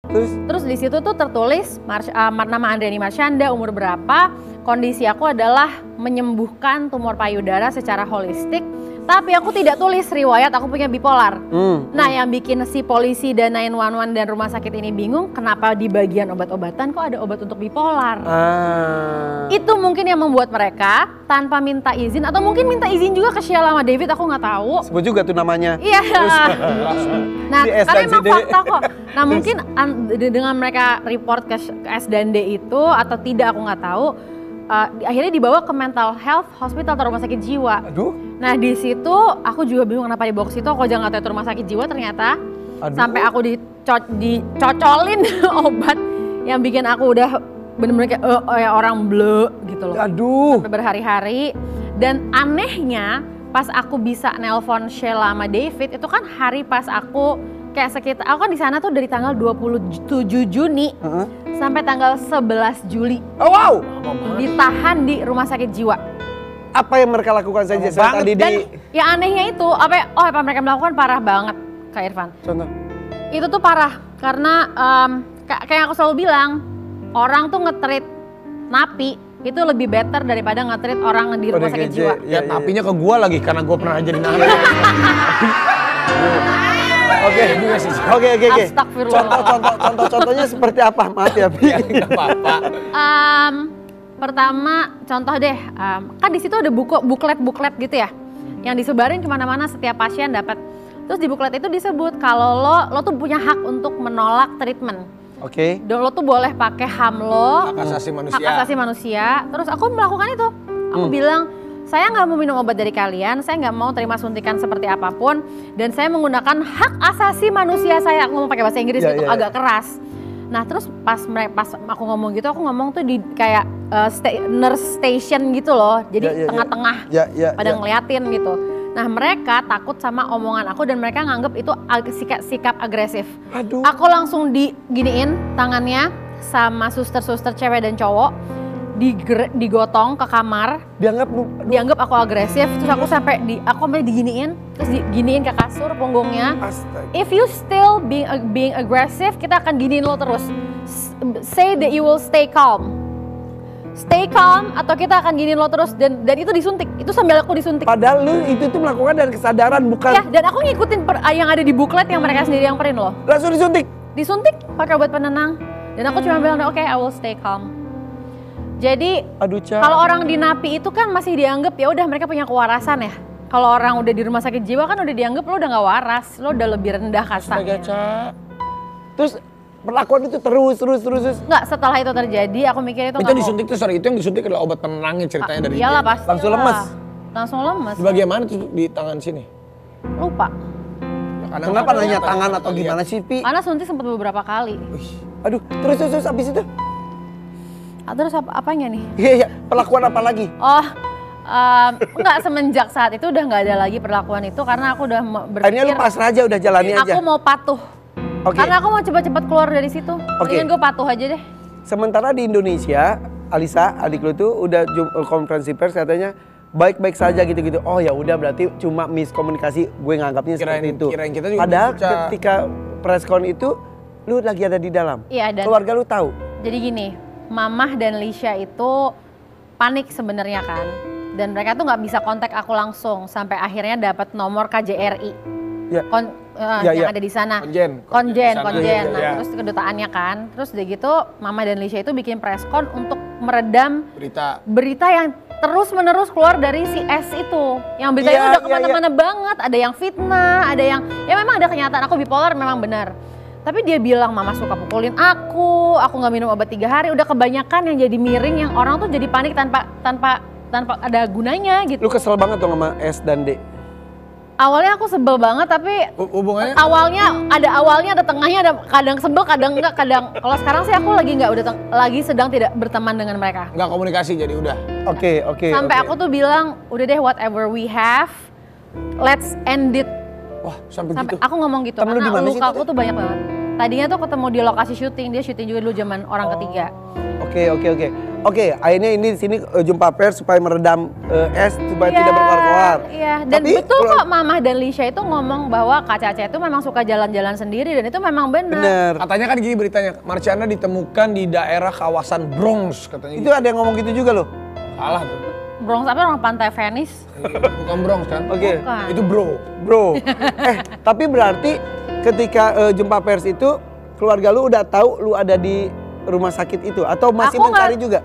Terus di situ tuh tertulis nama Andriani Marsyanda, umur berapa, kondisi aku adalah menyembuhkan tumor payudara secara holistik. Tapi aku tidak tulis riwayat aku punya bipolar. Nah yang bikin si polisi dan 911 dan rumah sakit ini bingung, kenapa di bagian obat-obatan kok ada obat untuk bipolar. Itu mungkin yang membuat mereka tanpa minta izin, atau mungkin minta izin juga ke Sheila sama David, aku nggak tahu. Sebut juga tuh namanya. Iya. Nah karena emang fakta kok. Nah mungkin dengan mereka report ke S dan D itu atau tidak aku nggak tahu. Akhirnya dibawa ke mental health hospital atau rumah sakit jiwa. Aduh. Nah di situ aku juga bingung kenapa dibawa ke situ. Aku aja nggak tahu itu rumah sakit jiwa ternyata. Sampai aku dicocolin obat yang bikin aku udah bener-bener kayak orang bleu gitu loh. Aduh. Sampai berhari-hari. Dan anehnya pas aku bisa nelpon Sheila sama David itu kan hari pas aku kayak sekitar, aku kan di sana tuh dari tanggal 27 Juni sampai tanggal 11 Juli. Oh wow. Ditahan di rumah sakit jiwa. Apa yang mereka lakukan saja tadi Dan yang anehnya itu apa mereka melakukan parah banget Kak Irfan. Contoh. Itu tuh parah karena kayak yang aku selalu bilang, orang tuh nge-treat napi itu lebih better daripada nge-treat orang di rumah sakit jiwa. Ya napinya ke gua lagi karena gua pernah jadi napi. Oke. Astagfirullah. Contohnya seperti apa? Maaf ya, Pi. Enggak apa-apa. Pertama contoh deh, kan di situ ada buklet gitu ya, yang disebarin kemana-mana, setiap pasien dapat. Terus di buklet itu disebut kalau lo tuh punya hak untuk menolak treatment. Oke. Dan lo tuh boleh pakai HAM lo, Hak asasi manusia. Hak asasi manusia. Terus aku melakukan itu. Aku bilang, saya nggak mau minum obat dari kalian, saya nggak mau terima suntikan seperti apapun, dan saya menggunakan hak asasi manusia saya. Aku ngomong pakai bahasa Inggris itu agak keras. Nah terus pas aku ngomong gitu, aku ngomong tuh di kayak nurse station gitu loh, jadi tengah-tengah pada ngeliatin gitu. Nah mereka takut sama omongan aku dan mereka nganggep itu sikap agresif. Aduh. Aku langsung diginiin tangannya sama suster-suster cewek dan cowok, digotong ke kamar. Dianggap aku agresif, terus aku sampai diginiin, terus diginiin ke kasur punggungnya. Astaga. If you still being aggressive, kita akan giniin lo terus. Say that you will stay calm. Stay calm atau kita akan giniin lo terus, dan itu disuntik. Itu sambil aku disuntik. Padahal lu itu tuh melakukan dari kesadaran bukan. Ya, dan aku ngikutin yang ada di buklet yang mereka sendiri yang print loh. Langsung disuntik. Disuntik pakai obat penenang. Dan aku cuma bilang, oke, I will stay calm. Jadi kalau orang di napi itu kan masih dianggap ya udah mereka punya kewarasan ya. Kalau orang udah di rumah sakit jiwa kan udah dianggap lo udah nggak waras, lo udah lebih rendah kastanya. Terus perlakuan itu terus. Nggak, setelah itu terjadi aku mikir itu. Itu disuntik tuh, sorry, itu yang disuntik adalah obat penenangnya ceritanya dari. Iyalah pasti. Langsung lemes. Di bagian mana tuh di tangan sini? Lupa. Kenapa nanya tangan atau gimana sih, Pi? Karena suntik sempat beberapa kali. Aduh, terus abis itu? Terus apanya nih? Iya, perlakuan apa lagi? Enggak, semenjak saat itu udah nggak ada lagi perlakuan itu karena aku udah berpikir. Akhirnya lu pasrah aja, udah jalani aja. Aku mau patuh. Karena aku mau cepat-cepat keluar dari situ. Mendingan gue patuh aja deh. Sementara di Indonesia, Alisa, adik lu tuh udah konferensi pers katanya baik-baik saja gitu-gitu. Oh ya udah berarti cuma miskomunikasi, gue nganggapnya seperti itu. Kita juga padahal ketika preskon itu lu lagi ada di dalam. Iya, dan keluarga lu tahu. Jadi gini, Mamah dan Lisha itu panik sebenarnya kan. Dan mereka tuh nggak bisa kontak aku langsung sampai akhirnya dapat nomor KJRI. Yang ada di sana. Konjen. Nah, terus kedutaannya kan. Terus udah gitu Mama dan Lisha itu bikin preskon untuk meredam berita yang terus-menerus keluar dari si S itu. Yang berita itu udah kemana-mana banget. Ada yang fitnah, ada yang ya memang ada kenyataan aku bipolar memang benar. Tapi dia bilang Mama suka pukulin aku nggak minum obat 3 hari. Udah kebanyakan yang jadi miring, yang orang tuh jadi panik tanpa ada gunanya gitu. Lu kesel banget dong sama S dan D? Awalnya aku sebel banget, tapi hubungannya? Awalnya ada tengahnya, ada kadang sebel, kadang enggak, kadang. Kalau sekarang sih aku lagi sedang tidak berteman dengan mereka. Nggak komunikasi jadi udah. Oke. Sampai aku tuh bilang, udah deh whatever we have, let's end it. Wah, sampai gitu. Aku ngomong gitu, karena luka aku tuh banyak banget. Tadinya tuh ketemu di lokasi syuting, dia syuting juga dulu zaman Orang Ketiga. Oke. Oke, akhirnya ini di sini jumpa pers supaya meredam es supaya tidak berkoar-koar. Iya, dan tapi, betul kok Mamah dan Lisha itu ngomong bahwa Kak Caca itu memang suka jalan-jalan sendiri dan itu memang benar. Bener. Katanya kan gini beritanya, Marciana ditemukan di daerah kawasan Bronx katanya. Itu ada yang ngomong gitu juga loh. Salah tuh. Bronx apa orang pantai Venice? Bukan Bronx kan? Oke. Bukan. Itu bro. Tapi berarti ketika jumpa pers itu keluarga lu udah tahu lu ada di rumah sakit itu atau masih Aku mencari juga?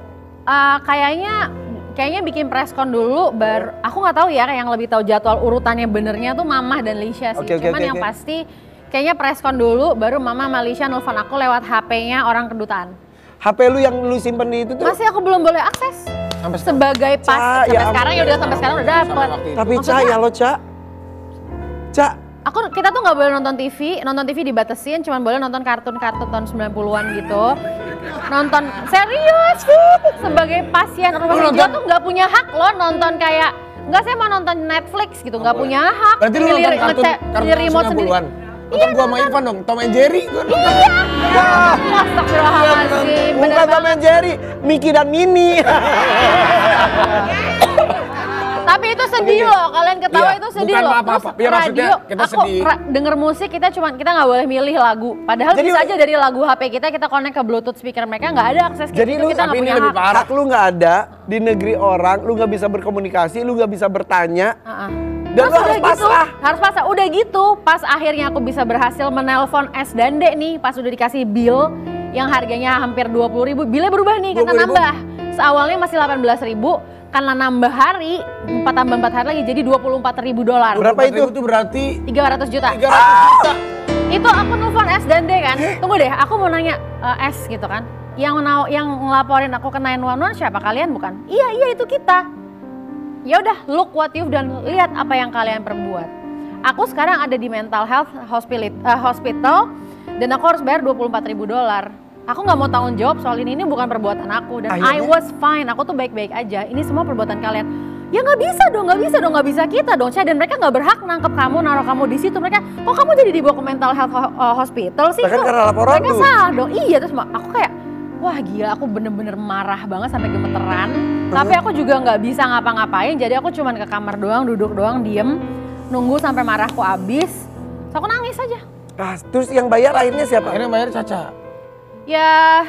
Kayaknya bikin preskon dulu, aku nggak tahu ya, yang lebih tahu jadwal urutannya benernya tuh Mamah dan Lisha sih. Cuman yang pasti kayaknya preskon dulu, baru Mamah sama Lisha nelfon aku lewat HP-nya orang kedutaan. HP lu yang lu simpen di itu tuh? Masih aku belum boleh akses. Sebagai pas sampai sekarang ya udah sampai sekarang udah dapet. Tapi Ca, ya lo Ca. Kita tuh nggak boleh nonton TV dibatasin, cuman boleh nonton kartun-kartun tahun 90-an gitu. Nonton serius sebagai pasien rumah sakit jiwa tuh nggak punya hak loh nonton kayak saya mau nonton Netflix gitu, nggak punya hak. Berarti lu nonton kartun remote sendiri. Iya, gua sama Ivan dong, Tom and Jerry. Iya. Astagfirullahaladzim. Bukan Tom and Jerry, Mickey dan Minnie. Tapi itu sedih loh, kalian ketawa itu sedih bukan loh. apa-apa. Terus Ya, maksudnya radio, kita aku sedih. denger musik kita nggak boleh milih lagu. Padahal Jadi bisa aja dari lagu HP kita connect ke Bluetooth speaker mereka, nggak ada akses ke Jadi itu, lu kita nggak punya hak. hak lu nggak ada di negeri orang, lu nggak bisa berkomunikasi, lu nggak bisa bertanya. Dan lu harus pasrah. Harus pasrah. Udah gitu, pas akhirnya aku bisa berhasil menelpon S dan D nih, pas udah dikasih bill yang harganya hampir 20.000, billnya berubah nih karena nambah. Seawalnya masih 18.000, karena nambah hari, 4 tambah 4 hari lagi jadi $24.000. Berapa itu? Itu berarti 300 juta. 300 juta. Itu aku nelfon S dan D kan. Tunggu deh, aku mau nanya S gitu kan. Yang ngelaporin aku ke 911 siapa, kalian bukan? Iya itu kita. Ya udah, look what you've done, lihat apa yang kalian perbuat. Aku sekarang ada di mental health hospital dan aku harus bayar $24.000. Aku nggak mau tanggung jawab soal ini bukan perbuatan aku dan I was fine, aku tuh baik-baik aja. Ini semua perbuatan kalian. Ya nggak bisa dong, nggak bisa kita dong, dan mereka nggak berhak nangkep kamu, naruh kamu di situ. Mereka, kok kamu jadi dibawa ke mental health hospital sih? Bahkan karena laporan mereka salah dong. Iya, terus aku kayak, wah gila, aku bener-bener marah banget sampai gemeteran. Tapi aku juga nggak bisa ngapa-ngapain, jadi aku cuman ke kamar doang, duduk doang, diem, nunggu sampai marahku habis. Terus aku nangis aja. Terus yang bayar akhirnya siapa? Akhirnya bayar Caca. Ya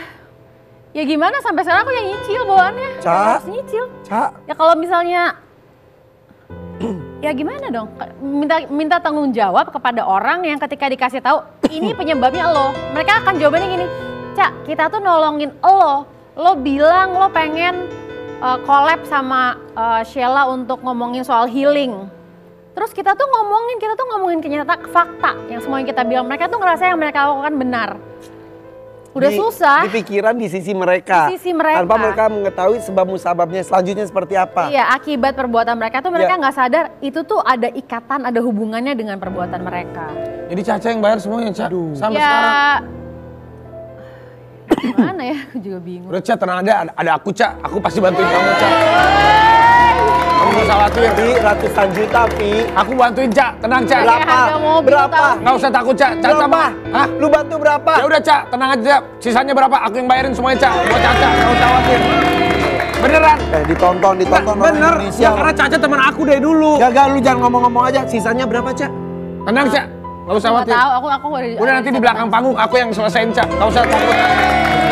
gimana, sampai sekarang aku yang nyicil bawaannya. Ca. Harus nyicil. Ca. Ya kalau misalnya, ya gimana dong? Minta tanggung jawab kepada orang yang ketika dikasih tahu ini penyebabnya lo, mereka akan jawabannya gini, Cak, kita tuh nolongin lo bilang lo pengen collab sama Sheila untuk ngomongin soal healing. Terus kita tuh ngomongin kenyataan, fakta yang semua yang kita bilang, mereka tuh ngerasa yang mereka lakukan benar. Udah susah. Di pikiran di sisi mereka. Tanpa mereka mengetahui sebab musababnya selanjutnya seperti apa. Iya, akibat perbuatan mereka tuh mereka nggak sadar itu tuh ada ikatan, ada hubungannya dengan perbuatan mereka. Jadi Caca yang bayar semuanya, Caca. Sampai sekarang. Gimana ya? Aku juga bingung. Udah Caca, tenang ada aku Caca. Aku pasti bantuin kamu Caca. Kamu gak usah khawatir. Pi, ratusan juta Pi. Aku bantuin Caca, tenang Caca. Berapa? Gak usah takut Caca. Caca mah. Hah? Lu bantu berapa? Ya udah Caca, tenang aja. Sisanya berapa? Aku yang bayarin semuanya Caca. Buat Caca, gak usah khawatir. Beneran. Ditonton orang bener. Indonesia. Ya karena Caca teman aku dari dulu. Gagal, lu jangan ngomong-ngomong aja. Sisanya berapa Ca? Tenang Caca. Gak usah khawatir. Aku udah nanti di belakang panggung aku yang selesaiin Caca. Gak usah takut.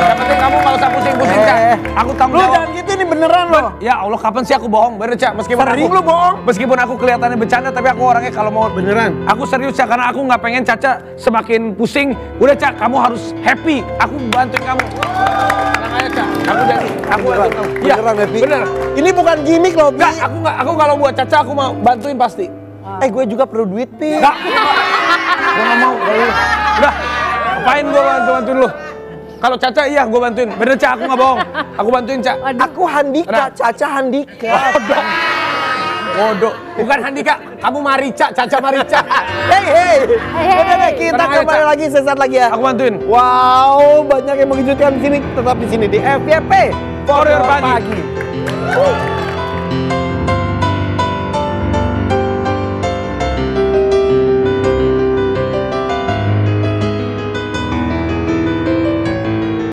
Yang penting kamu gak usah pusing-pusing Caca. Aku tanggung jawab. Lu jangan gitu, ini beneran loh. Ya Allah, kapan sih aku bohong? Bener Caca. Meskipun aku kelihatannya bercanda, tapi aku orangnya kalau mau beneran. Aku serius Caca, karena aku gak pengen Caca semakin pusing. Udah Caca, kamu harus happy. Aku bantuin kamu. Tenang aja Caca. Aku bantuin kamu. Beneran happy. Bener. Ini bukan gimmick loh, Pi. Aku kalau buat Caca aku mau bantuin pasti. Gue juga perlu duit, Pi. Enggak. Gue gak mau. Udah. Ngapain gue bantuin lu? Kalau Caca iya gue bantuin. Bener Caca, aku gak bohong. Aku bantuin Caca. Aku Handika, Caca Handika. Bodoh. Bukan Handika. Kamu Marica, Caca Marica. Hei. Udah, kita kembali lagi sesaat lagi ya. Aku bantuin. Wow, banyak yang mengejutkan di sini. Tetap di sini di FYP For Your Pagi.